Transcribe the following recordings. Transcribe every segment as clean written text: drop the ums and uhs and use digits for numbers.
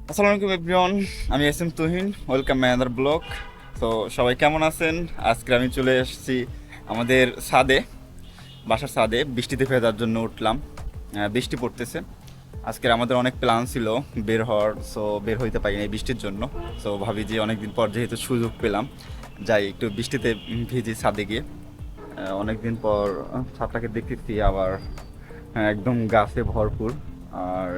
আসসালামু আলাইকুম এভরিওয়ান, আমি S M Tuhin. Welcome my other blog. তো সবাই কেমন আছেন? আজকে আমি চলে এসেছি আমাদের ছাদে, বাসার ছাদে। বৃষ্টিতে ভেজার জন্য উঠলাম। বৃষ্টি পড়তেছে। আজকের আমাদের অনেক প্ল্যান ছিল বের হওয়ার, সো বের হইতে পারিনি এই বৃষ্টির জন্য। সো ভাবি যে অনেকদিন পর যেহেতু সুযোগ পেলাম, যাই একটু বৃষ্টিতে ভিজি ছাদে গিয়ে। অনেকদিন পর ছাদটাকে দেখতেছি আবার, একদম গাছে ভরপুর। আর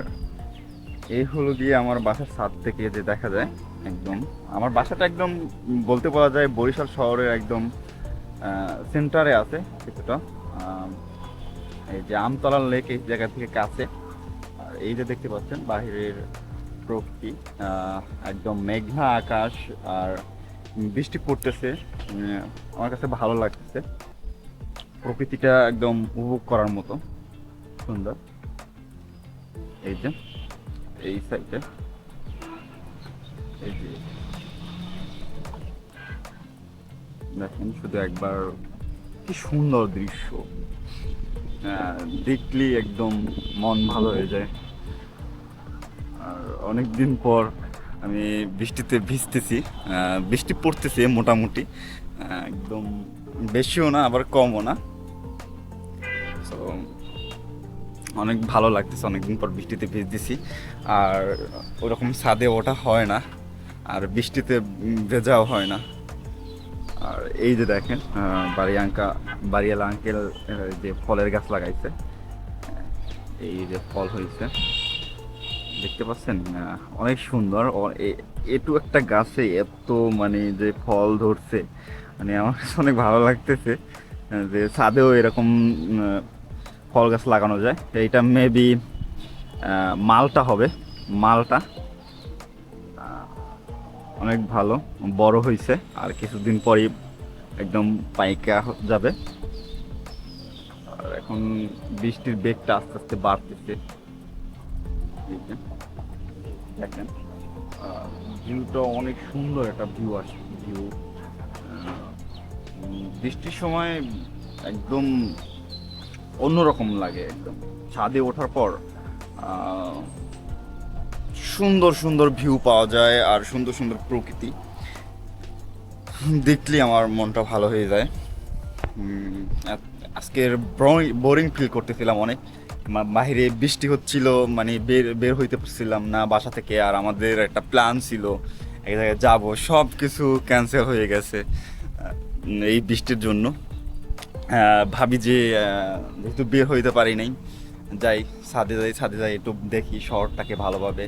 এই হলো গিয়ে আমার বাসার ছাদ থেকে যে দেখা যায় একদম, আমার বাসাটা একদম বলতে বলা যায় বরিশাল শহরের একদম সেন্টারে আছে কিছুটা। আহ, এই যে আমতলা লেক এই জায়গা থেকে কাছে। আর এই যে দেখতে পাচ্ছেন বাহিরের প্রকৃতি, একদম মেঘলা আকাশ আর বৃষ্টি পড়তেছে। আমার কাছে ভালো লাগতেছে, প্রকৃতিটা একদম উপভোগ করার মতো সুন্দর। এই যে এই সাইডে, এই যে দেখেন শুধু একবার, কি সুন্দর দৃশ্য। দেখলেই একদম মন ভালো হয়ে যায়। আর অনেক দিন পর আমি বৃষ্টিতে ভিজতেছি। বৃষ্টি পড়তেছে মোটামুটি, একদম বেশিও না আবার কমও না। তো অনেক ভালো লাগতেছে, অনেকদিন পর বৃষ্টিতে ভিজতেছি। আর ওরকম ছাদে ওঠা হয় না, আর বৃষ্টিতে ভেজাও হয় না। আর এই যে দেখেন, বাড়িওয়ালা আঙ্কেল যে ফলের গাছ লাগাইছে, এই যে ফল হয়েছে দেখতে পাচ্ছেন। অনেক সুন্দর। এটু একটা গাছে এত মানে যে ফল ধরছে, মানে আমার কাছে অনেক ভালো লাগতেছে যে ছাদেও এরকম ফল গাছ লাগানো যায়। এইটা মেবি মালটা হবে, মালটা। আহ, অনেক ভালো বড় হয়েছে, আর কিছুদিন পরই একদম পাইকা যাবে। আর এখন বৃষ্টির বেগটা আস্তে আস্তে বাড়তেছে। এই যে দেখেন, ভিউটা অনেক সুন্দর একটা ভিউ আসে, ভিউ বৃষ্টির সময় একদম অন্যরকম লাগে। একদম ছাদে ওঠার পর আহ, সুন্দর সুন্দর ভিউ পাওয়া যায়, আর সুন্দর সুন্দর প্রকৃতি দেখলে আমার মনটা ভালো হয়ে যায়। উম, আজকের বোরিং ফিল করতেছিলাম অনেক। বাইরে বৃষ্টি হচ্ছিল, মানে বের বের হইতে পারছিলাম না বাসা থেকে। আর আমাদের একটা প্ল্যান ছিল এক জায়গায় যাবো, সব কিছু ক্যান্সেল হয়ে গেছে এই বৃষ্টির জন্য। ভাবি যে যেহেতু বের হইতে পারি নাই, যাই ছাদে যাই, ছাদে যাই একটু দেখি শহরটাকে ভালোভাবে।